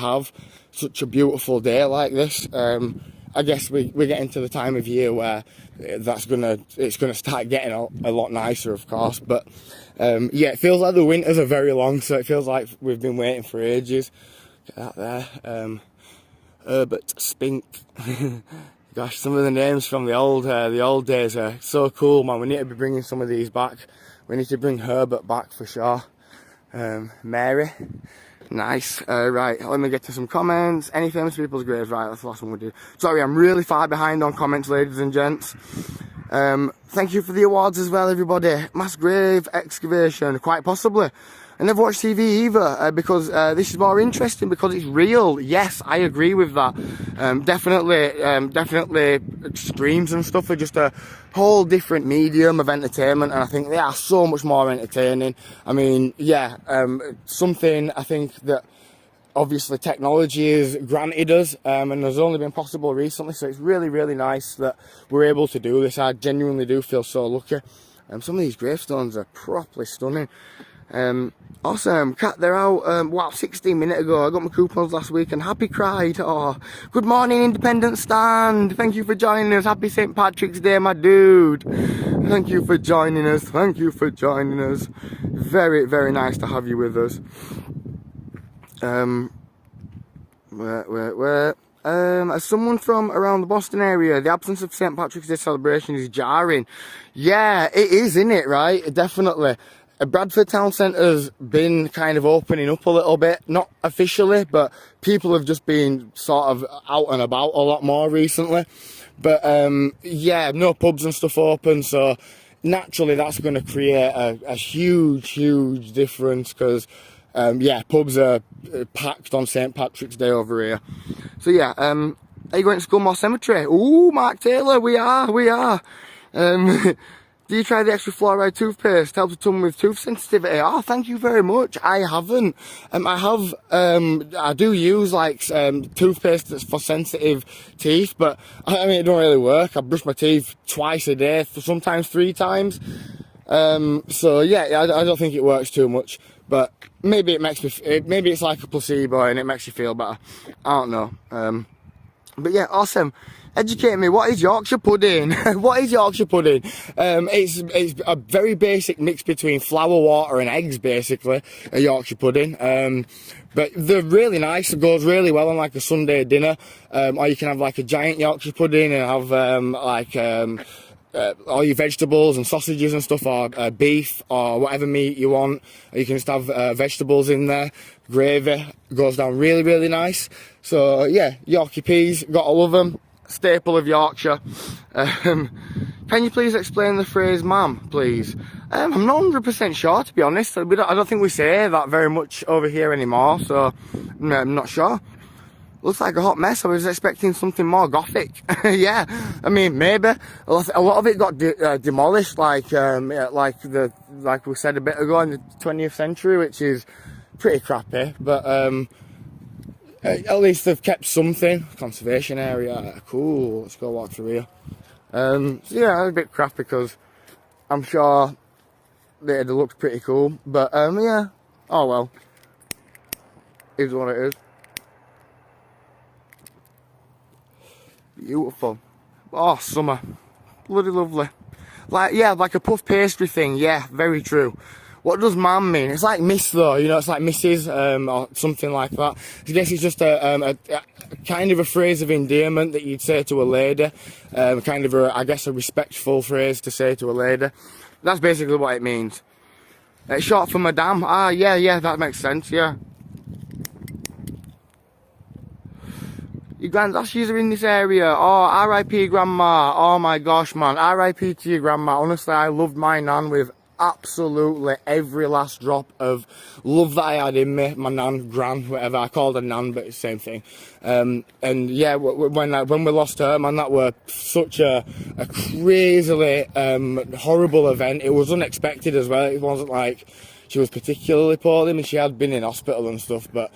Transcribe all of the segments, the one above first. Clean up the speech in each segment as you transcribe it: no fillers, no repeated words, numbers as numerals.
have such a beautiful day like this. I guess we're getting to the time of year where it's gonna start getting a lot nicer, of course. But yeah, it feels like the winters are very long, so it feels like we've been waiting for ages. Get that there. Herbert Spink. Gosh, some of the names from the old days are so cool, man. We need to be bringing some of these back. We need to bring Herbert back for sure. Mary. Nice. Right, let me get to some comments. Any famous people's graves? Right, that's the last one we did. Sorry, I'm really far behind on comments, ladies and gents. Thank you for the awards as well, everybody. Mass grave excavation, quite possibly. I never watched TV either, because this is more interesting because it's real. Yes, I agree with that. Definitely streams and stuff are just a whole different medium of entertainment, and I think they are so much more entertaining. I mean, yeah, something I think that obviously technology has granted us, and has only been possible recently, so it's really, really nice that we're able to do this. I genuinely do feel so lucky. Some of these gravestones are properly stunning. Awesome. Cat, they're out, wow, 16 minutes ago. I got my coupons last week and Happy cried. Oh, good morning, Independent Stand. Thank you for joining us. Happy St. Patrick's Day, my dude. Thank you for joining us. Thank you for joining us. Very, very nice to have you with us. As someone from around the Boston area, the absence of St. Patrick's Day celebration is jarring. Yeah, it is, isn't it, right? Definitely. Bradford Town Centre's been kind of opening up a little bit, not officially, but people have just been sort of out and about a lot more recently. But yeah, no pubs and stuff open, so naturally that's going to create a huge difference, because yeah, pubs are packed on St. Patrick's Day over here. So yeah, are you going to Sculmore Cemetery? Ooh, Mark Taylor, we are. Do you try the extra fluoride toothpaste? Helps a ton with tooth sensitivity. Oh, thank you very much. I haven't. I do use like toothpaste that's for sensitive teeth, but I mean, it don't really work. I brush my teeth twice a day, sometimes 3 times. So yeah, I don't think it works too much, but maybe it makes me, maybe it's like a placebo and it makes you feel better. I don't know. But yeah, awesome. Educate me, what is Yorkshire pudding? What is Yorkshire pudding? It's a very basic mix between flour, water and eggs, basically, a Yorkshire pudding. But they're really nice, it goes really well on like a Sunday dinner. Or you can have like a giant Yorkshire pudding and have all your vegetables and sausages and stuff, or beef or whatever meat you want. You can just have vegetables in there. Gravy goes down really, really nice. So yeah, Yorkie peas, gotta love them. Staple of Yorkshire. Can you please explain the phrase ma'am, please? I'm not 100% sure, to be honest. I don't think we say that very much over here anymore, so I'm not sure. Looks like a hot mess. I was expecting something more gothic. Yeah, I mean, maybe. A lot of it got demolished, like we said a bit ago, in the 20th century, which is pretty crappy, but at least they've kept something. Conservation area, cool. Let's go walk through here. So yeah, a bit crap because I'm sure they looked pretty cool. But yeah, oh well, is what it is. Beautiful. Oh, summer, bloody lovely. Like yeah, like a puff pastry thing. Yeah, very true. What does ma'am mean? It's like miss though, you know, it's like Mrs. Or something like that. I guess it's just a kind of a phrase of endearment that you'd say to a lady. Kind of I guess a respectful phrase to say to a lady. That's basically what it means. It's short for madame. Ah, yeah, that makes sense, yeah. Your granddad's are in this area. Oh, R.I.P. grandma. Oh my gosh, man. R.I.P. to your grandma. Honestly, I loved my nan with absolutely every last drop of love that I had in me. My nan, gran, whatever. I called her nan, but it's the same thing. And yeah, when we lost her, man, that were such a crazily horrible event. It was unexpected as well. It wasn't like she was particularly poorly. I mean, she had been in hospital and stuff, but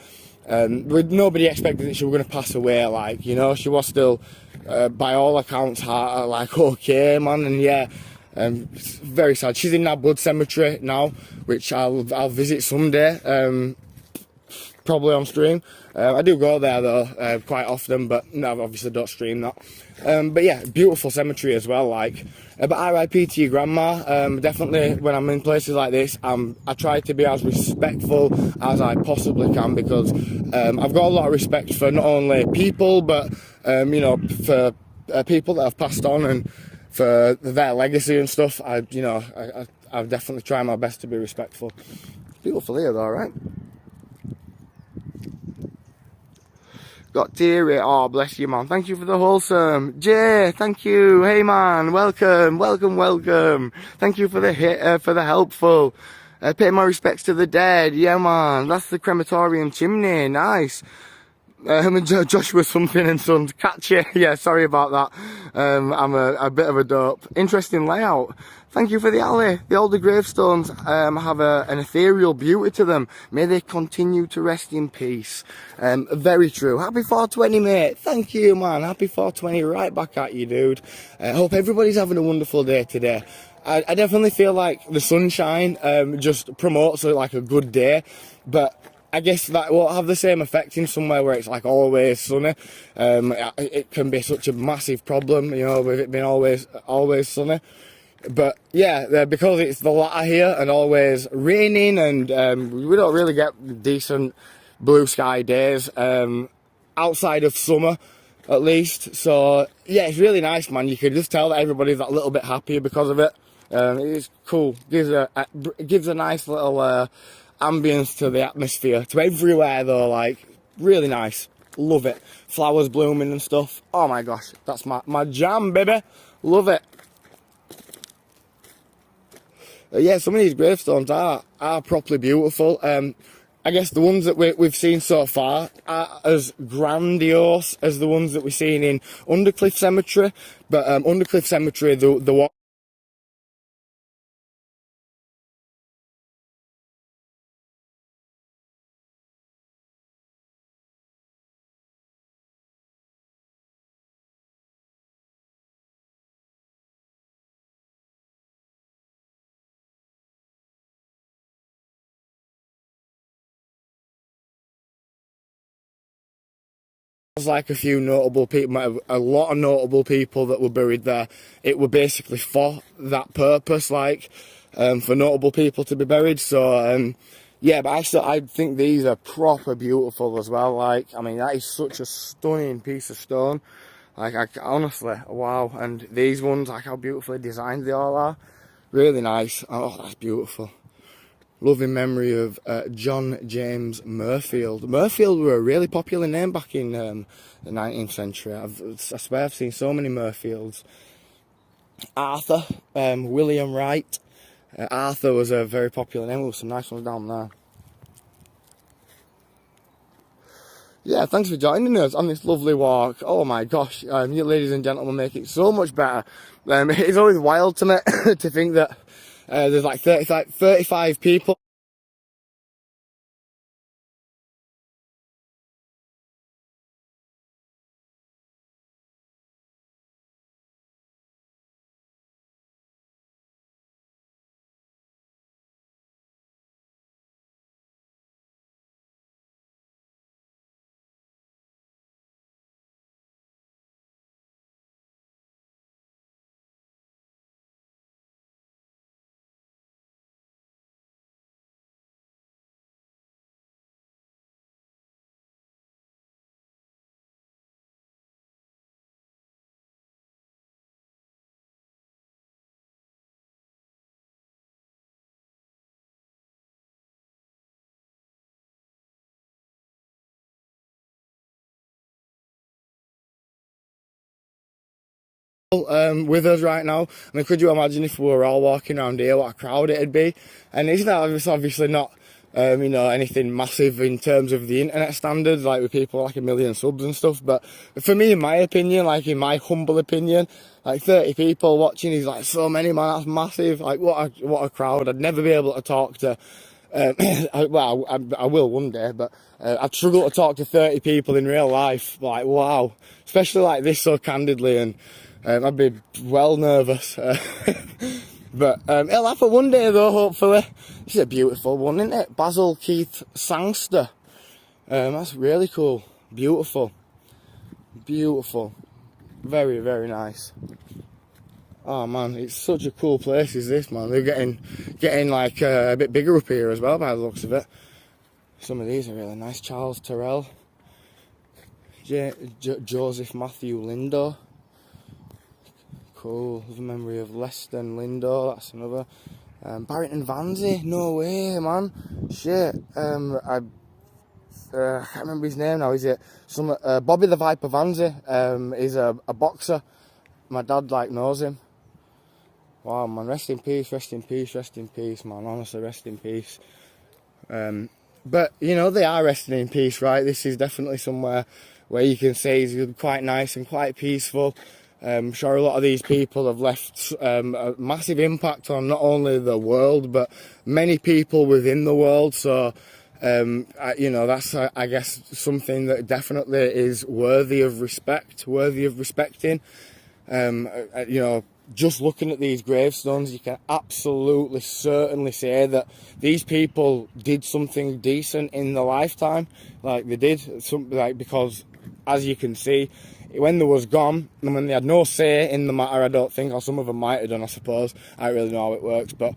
nobody expected that she was going to pass away. Like, you know, she was still, by all accounts, like okay, man. And yeah. It's very sad. She's in that blood cemetery now, which I'll visit someday. probably on stream. I do go there though quite often, but no, obviously don't stream that. But yeah, beautiful cemetery as well. Like, but RIP to your grandma. Definitely when I'm in places like this, I try to be as respectful as I possibly can, because I've got a lot of respect for not only people, but you know, for people that have passed on and for their legacy and stuff. I definitely try my best to be respectful. Beautiful here though, right? Got teary. Oh, bless you, man. Thank you for the wholesome. Jay, thank you. Hey, man. Welcome, welcome, welcome. Thank you for the for the helpful. Pay my respects to the dead. Yeah, man. That's the crematorium chimney. Nice. Joshua something and Sons. Catch you. Yeah, sorry about that. I'm a bit of a dope. Interesting layout. Thank you for the alley. The older gravestones have an ethereal beauty to them. May they continue to rest in peace. Very true. Happy 420, mate. Thank you, man. Happy 420 right back at you, dude. I hope everybody's having a wonderful day today. I definitely feel like the sunshine just promotes like a good day, but I guess that won't have the same effect in somewhere where it's like always sunny. It can be such a massive problem, you know, with it being always sunny. But yeah, because it's the latter here and always raining, and we don't really get decent blue sky days outside of summer, at least. So yeah, it's really nice, man. You can just tell that everybody's that little bit happier because of it. It's cool. Gives a nice little ambience to the atmosphere, to everywhere though. Like, really nice. Love it. Flowers blooming and stuff. Oh my gosh, that's my jam, baby. Love it. Yeah, some of these gravestones are properly beautiful. I guess the ones that we've seen so far are as grandiose as the ones that we've seen in Undercliff Cemetery. But Undercliff Cemetery, the one was like a few notable people, a lot of notable people that were buried there. It were basically for that purpose, like for notable people to be buried. So yeah, but I think these are proper beautiful as well. Like, I mean, that is such a stunning piece of stone. Like, honestly, wow. And these ones, like how beautifully designed they all are. Really nice. Oh, that's beautiful. Loving memory of John James Murfield. Murfield were a really popular name back in the 19th century. I swear I've seen so many Murfields. Arthur, William Wright. Arthur was a very popular name. With some nice ones down there. Yeah, thanks for joining us on this lovely walk. Oh my gosh, you ladies and gentlemen make it so much better. It's always wild to me to think that there's like 35 people. With us right now. I mean, could you imagine if we were all walking around here, what a crowd it'd be? And it's obviously not, you know, anything massive in terms of the internet standards, like with people like 1 million subs and stuff. But for me, in my opinion, like in my humble opinion, like 30 people watching is like so many, man. That's massive. Like what a crowd. I'd never be able to talk to. Well, I will one day, but I'd struggle to talk to 30 people in real life. Like, wow, especially like this so candidly, and I'd be well nervous. But it'll happen one day though, hopefully. This is a beautiful one, isn't it? Basil Keith Sangster. That's really cool. Beautiful. Beautiful. Very, very nice. Oh man, it's such a cool place is this, man. They're getting like a bit bigger up here as well by the looks of it. Some of these are really nice. Charles Terrell. Joseph Matthew Lindo. Cool. The memory of Leston Lindo. That's another. Barrington Vanzi. No way, man. Shit. I can't remember his name now. Is it some Bobby the Viper Vanzi? He's a boxer. My dad like knows him. Wow, man. Rest in peace. Rest in peace. Rest in peace, man. Honestly, rest in peace. But you know they are resting in peace, right? This is definitely somewhere where you can say it's quite nice and quite peaceful. I'm sure a lot of these people have left a massive impact on not only the world but many people within the world. So you know, that's I guess something that definitely is worthy of respect, worthy of respecting. You know, just looking at these gravestones, you can absolutely certainly say that these people did something decent in their lifetime. Like they did something, like, because as you can see, when they was gone and when they had no say in the matter, I don't think, or some of them might have done, I suppose. I don't really know how it works, but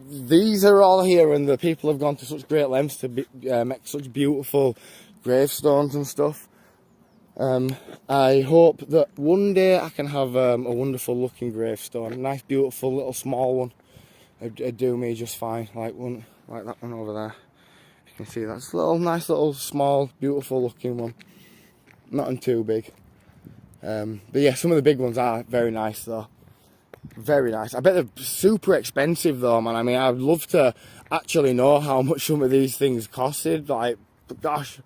these are all here, and the people have gone to such great lengths to make such beautiful gravestones and stuff. I hope that one day I can have a wonderful looking gravestone, a nice beautiful little small one. It'd do me just fine, like that one over there. You can see that's a little nice little small beautiful looking one, nothing too big. But yeah, some of the big ones are very nice though, very nice. I bet they're super expensive though, man. I mean, I'd love to actually know how much some of these things costed, like, gosh.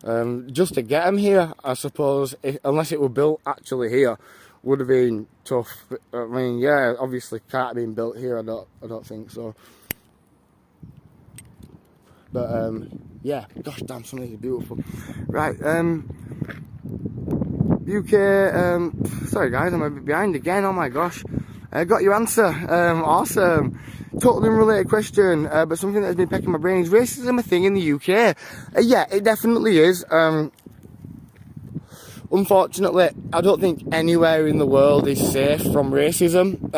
Just to get them here, I suppose, unless it were built actually here, would have been tough. But, I mean, yeah, obviously can't have been built here. I don't think so. But yeah, gosh damn, some of these are beautiful. Right, UK. Sorry guys, I'm a bit behind again. Oh my gosh, I got your answer. Awesome. Totally unrelated question, but something that has been pecking my brain. Is racism a thing in the UK? Yeah, it definitely is. Unfortunately, I don't think anywhere in the world is safe from racism.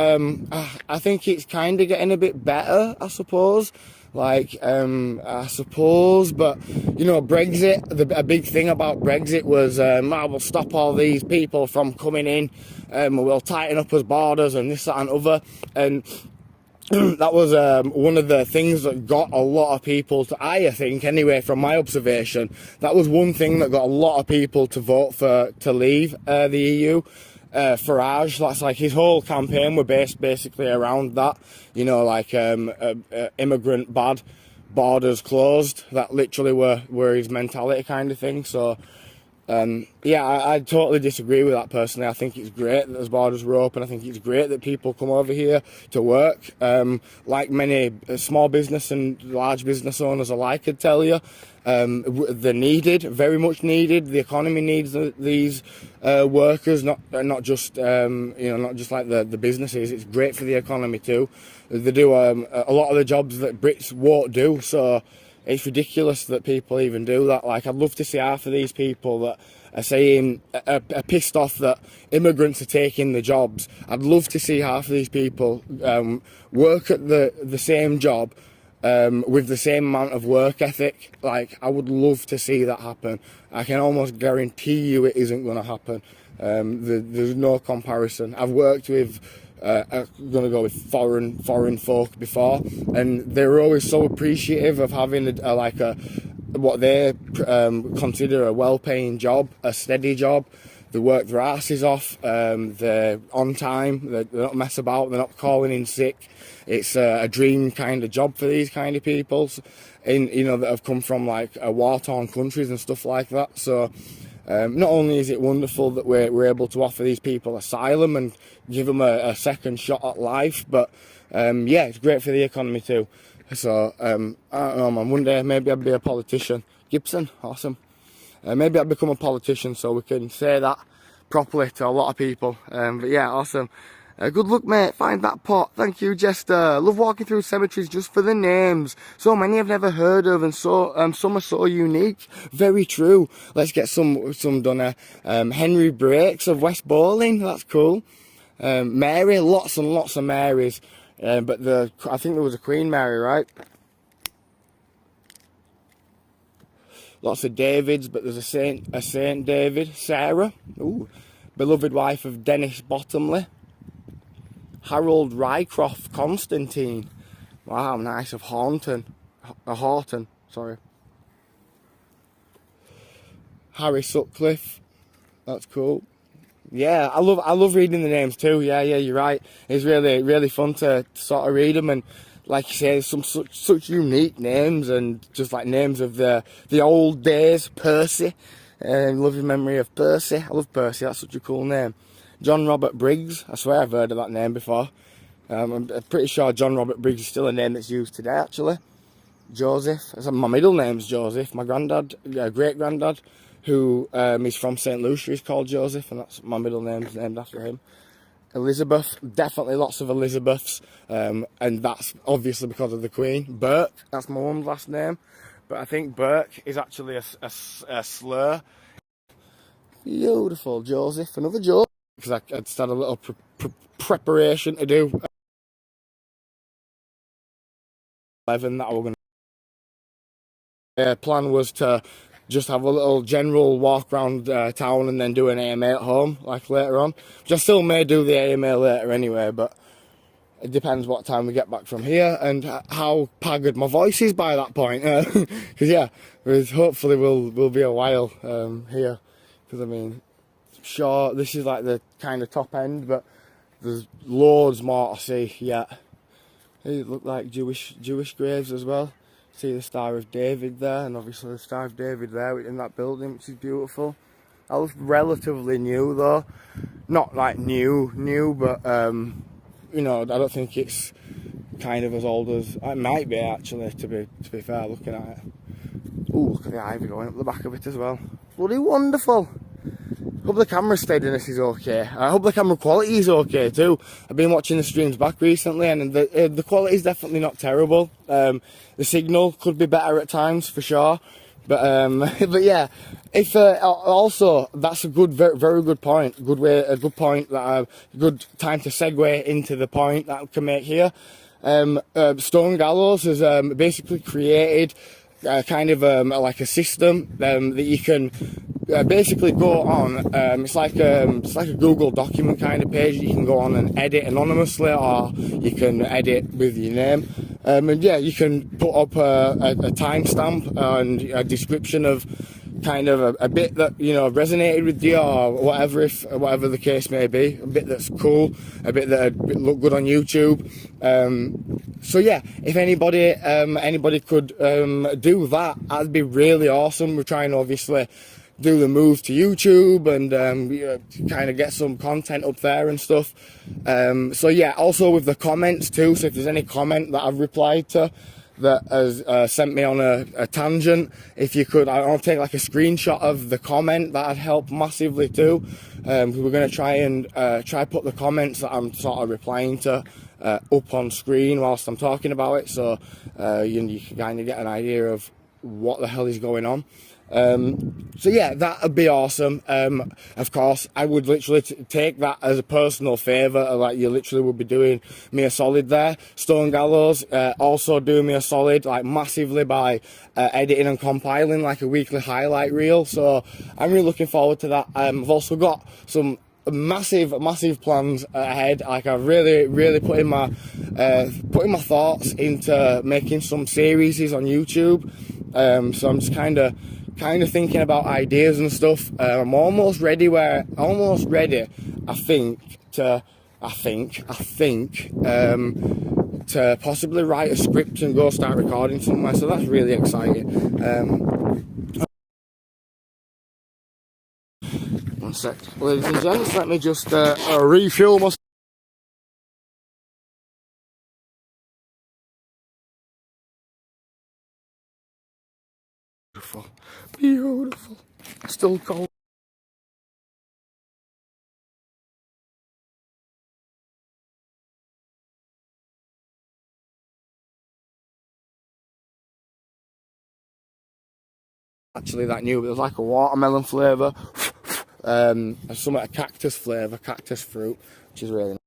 I think it's kind of getting a bit better, I suppose. Like, I suppose, but, you know, Brexit, a big thing about Brexit was, we'll stop all these people from coming in, we'll tighten up our borders and this, that and other, and that was one of the things that got a lot of people to, I think anyway, from my observation, that was one thing that got a lot of people to vote to leave the EU. Farage, that's like his whole campaign were based basically around that, you know, like immigrant bad, borders closed, that literally were his mentality kind of thing. So yeah, I totally disagree with that personally. I think it's great that those borders were open. I think it's great that people come over here to work. Like many small business and large business owners alike could tell you, they're needed, very much needed. The economy needs these workers, not just you know, not just like the businesses. It's great for the economy too. They do a lot of the jobs that Brits won't do. So it's ridiculous that people even do that. Like, I'd love to see half of these people that are saying, are pissed off that immigrants are taking the jobs. I'd love to see half of these people work at the same job with the same amount of work ethic. Like, I would love to see that happen. I can almost guarantee you it isn't going to happen. There's no comparison. I've worked with I'm going to go with foreign folk before, and they were always so appreciative of having what they consider a well-paying job, a steady job. They work their asses off, they're on time, they don't mess about, they're not calling in sick. It's a dream kind of job for these kind of people, you know, that have come from like war-torn countries and stuff like that. So not only is it wonderful that we're able to offer these people asylum and give them a second shot at life, but yeah, it's great for the economy too. So I don't know, man, one day maybe I'll be a politician. Gibson, awesome. Maybe I'll become a politician so we can say that properly to a lot of people. But yeah, awesome. Good luck, mate. Find that pot. Thank you, Jester. Love walking through cemeteries just for the names. So many I've never heard of, and some are so unique. Very true. Let's get some done. Henry Breaks of West Bowling. That's cool. Mary, lots and lots of Marys. But I think there was a Queen Mary, right? Lots of Davids, but there's a Saint David. Sarah, ooh, beloved wife of Dennis Bottomley. Harold Rycroft Constantine. Wow, nice, of Horton, sorry. Harry Sutcliffe, that's cool. Yeah, I love reading the names too. Yeah, you're right. It's really fun to sort of read them, and like you say, there's some such unique names, and just like names of the old days. Percy, loving memory of Percy. I love Percy. That's such a cool name. John Robert Briggs. I swear I've heard of that name before. I'm pretty sure John Robert Briggs is still a name that's used today, actually. Joseph. My middle name's Joseph. My granddad, great granddad, who is from St. Lucia, is called Joseph, and that's my middle name's named after him. Elizabeth, definitely lots of Elizabeths, and that's obviously because of the Queen. Burke, that's my mum's last name, but I think Burke is actually a slur. Beautiful, Joseph, another Joseph, because I just had a little preparation to do. 11 that I was going to. Plan was to just have a little general walk around town and then do an AMA at home, like later on. Which I still may do the AMA later anyway, but it depends what time we get back from here and how haggard my voice is by that point. Because yeah, hopefully we'll be a while here. Because I mean, sure, this is like the kind of top end, but there's loads more to see yet. They look like Jewish graves as well. See the Star of David there, and obviously the Star of David there in that building, which is beautiful. I was relatively new though, not like new, but you know, I don't think it's kind of as old as it might be actually. To be fair, looking at it. Ooh, look at the ivy going up the back of it as well. Bloody wonderful. Hope the camera steadiness is okay. I hope the camera quality is okay too. I've been watching the streams back recently, and the quality is definitely not terrible. The signal could be better at times for sure, but yeah. If also that's a very good point. A good point that good time to segue into the point that we can make here. Stone Gallows has basically created kind of like a system that you can basically go on. It's like a Google document kind of page. You can go on and edit anonymously, or you can edit with your name. And yeah, you can put up a timestamp and a description of kind of a bit that, you know, resonated with you, or whatever the case may be. A bit that's cool, a bit that would look good on YouTube. So yeah, if anybody could do that, that'd be really awesome. We're trying to obviously do the move to YouTube and kind of get some content up there and stuff. So yeah, also with the comments too. So if there's any comment that I've replied to that has sent me on a tangent, if you could, I'll take like a screenshot of the comment. That'd help massively too. We're going to try put the comments that I'm sort of replying to up on screen whilst I'm talking about it, so you can kind of get an idea of what the hell is going on. So yeah, that would be awesome. Of course, I would literally take that as a personal favour. Like, you literally would be doing me a solid there. Stone Gallows also do me a solid, like massively, by editing and compiling like a weekly highlight reel. So I'm really looking forward to that. I've also got some massive plans ahead. Like, I've really putting my thoughts into making some series on YouTube. So I'm just kind of thinking about ideas and stuff. I'm almost ready, I think to possibly write a script and go start recording somewhere, so that's really exciting. One sec, ladies and gents, let me just refuel my... Beautiful. Still cold. actually that new, but there's like a watermelon flavour, and a cactus flavour, cactus fruit, which is really nice.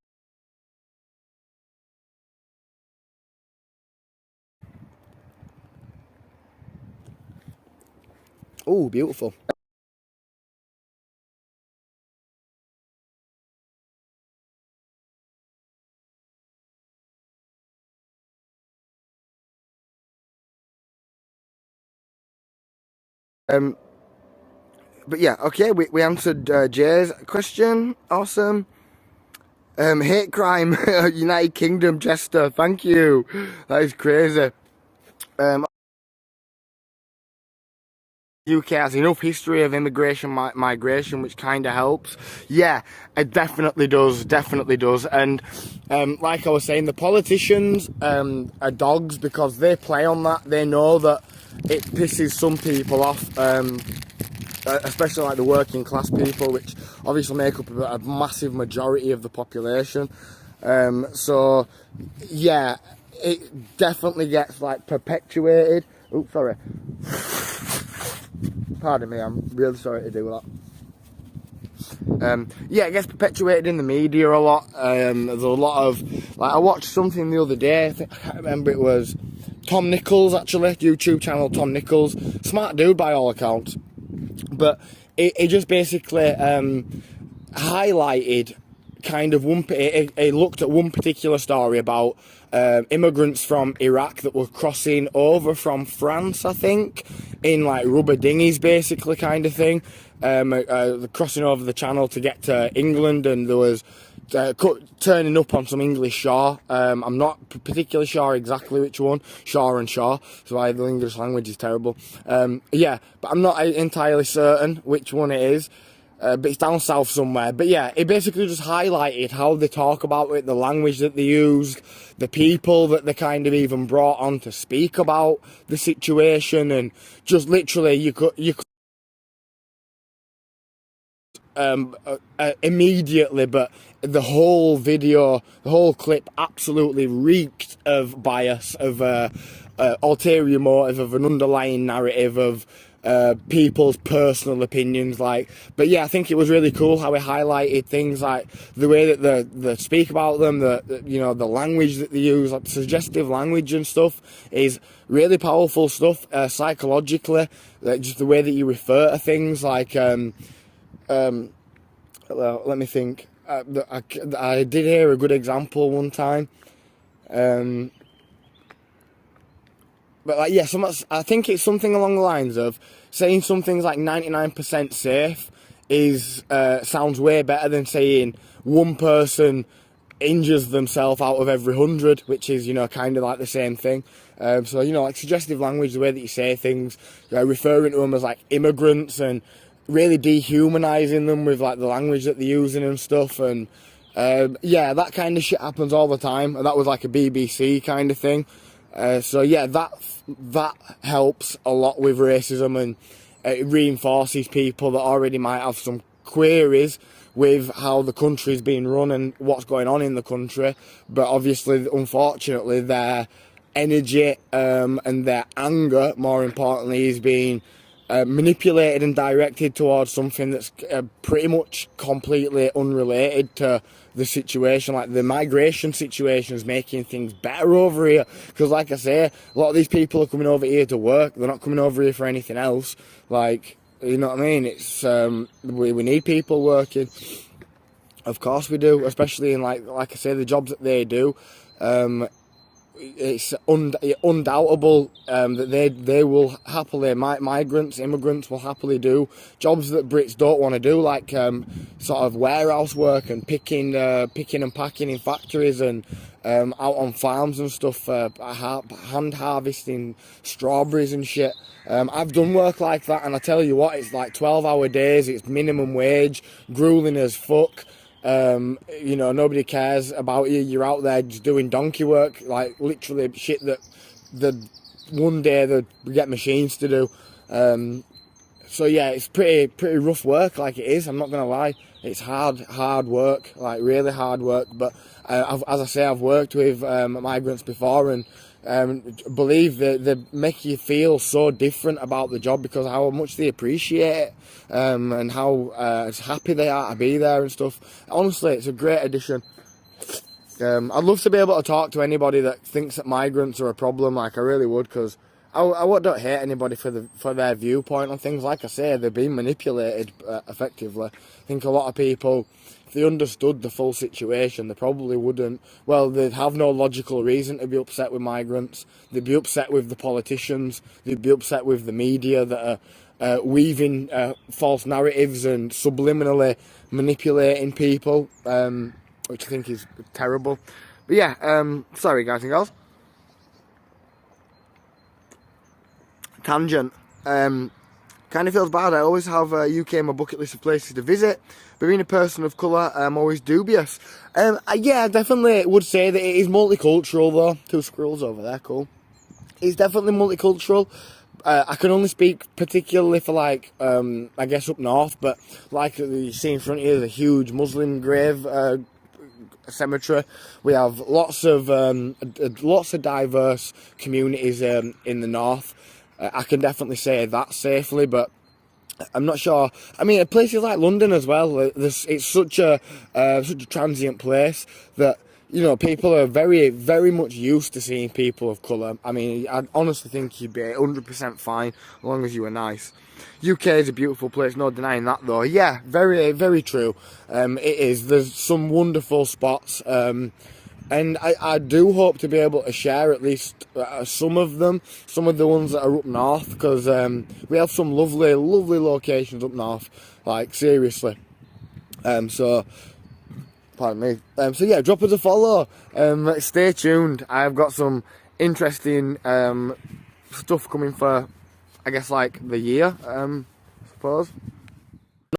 Oh, beautiful. Um, but yeah, okay, we answered Jay's question. Awesome. Hate crime, United Kingdom, Chester. Thank you. That is crazy. Um, UK has enough history of immigration, migration, which kind of helps. Yeah, it definitely does. And like I was saying, the politicians are dogs because they play on that. They know that it pisses some people off. Especially like the working class people, which obviously make up a massive majority of the population. So yeah, it definitely gets like perpetuated. Oops, sorry. Pardon me, I'm really sorry to do that. Yeah, it gets perpetuated in the media a lot. There's a lot of, like, I watched something the other day, I can't remember, it was Tom Nichols, actually, YouTube channel Tom Nichols. Smart dude by all accounts. But it just basically highlighted kind of it looked at one particular story about immigrants from Iraq that were crossing over from France, I think, in like rubber dinghies, basically, kind of thing. Crossing over the channel to get to England, and there was turning up on some English shore. I'm not particularly sure exactly which one, shore and shore, so why the English language is terrible. Yeah, but I'm not entirely certain which one it is. But it's down south somewhere. But yeah, it basically just highlighted how they talk about it, the language that they used, the people that they kind of even brought on to speak about the situation, and just literally you could immediately, but the whole video, the whole clip absolutely reeked of bias, of ulterior motive, of an underlying narrative, of people's personal opinions. Like, but yeah, I think it was really cool how it highlighted things like the way that they speak about them, the language that they use, like suggestive language and stuff, is really powerful stuff psychologically. Just the way that you refer to things, like well, let me think. I did hear a good example one time. But like, yeah, I think it's something along the lines of saying something's like 99% safe is sounds way better than saying one person injures themselves out of every 100, which is, kind of like the same thing. So, like suggestive language, the way that you say things, referring to them as like immigrants and really dehumanizing them with like the language that they're using and stuff. And yeah, that kind of shit happens all the time. And that was like a BBC kind of thing. So yeah, that helps a lot with racism, and it reinforces people that already might have some queries with how the country's being run and what's going on in the country. But obviously, unfortunately, their energy and their anger, more importantly, is being manipulated and directed towards something that's pretty much completely unrelated to the situation. Like the migration situation is making things better over here, because like I say, a lot of these people are coming over here to work. They're not coming over here for anything else. Like, you know what I mean? It's we need people working. Of course we do, especially in like I say, the jobs that they do. It's undoubtable that they will happily, migrants, immigrants will happily do jobs that Brits don't want to do, like sort of warehouse work and picking and packing in factories, and out on farms and stuff, hand harvesting strawberries and shit. I've done work like that, and I tell you what, it's like 12-hour days, it's minimum wage, grueling as fuck. Nobody cares about you. You're out there just doing donkey work, like literally shit that one day they get machines to do. So yeah, it's pretty rough work, like it is. I'm not gonna lie, it's hard work, like really hard work. But as I say, I've worked with migrants before, and believe that they make you feel so different about the job because of how much they appreciate it, and how happy they are to be there and stuff. Honestly, it's a great addition. I'd love to be able to talk to anybody that thinks that migrants are a problem. Like, I really would, because I don't hate anybody for their viewpoint on things. Like I say, they're being manipulated effectively. I think a lot of people, if they understood the full situation, they probably wouldn't. Well, they'd have no logical reason to be upset with migrants. They'd be upset with the politicians. They'd be upset with the media that are weaving false narratives and subliminally manipulating people, which I think is terrible. But yeah, sorry guys and girls. Tangent. Kind of feels bad. I always have UK on my bucket list of places to visit, but being a person of colour, I'm always dubious. Yeah, I definitely would say that it is multicultural though. 2 squirrels over there, cool. It's definitely multicultural. I can only speak particularly for like, I guess up north, but like you see in front of you, there's a huge Muslim grave cemetery. We have lots of diverse communities in the north. I can definitely say that safely, but I'm not sure. I mean, places like London as well. It's such a transient place that, you know, people are very, very much used to seeing people of colour. I mean, I honestly think you'd be 100% fine as long as you were nice. UK is a beautiful place, no denying that though. Yeah, very, very true. It is. There's some wonderful spots. And I do hope to be able to share at least some of them, some of the ones that are up north, because we have some lovely, lovely locations up north, like seriously. So, pardon me. So yeah, drop us a follow. Stay tuned. I've got some interesting stuff coming for, I guess, like the year, I suppose.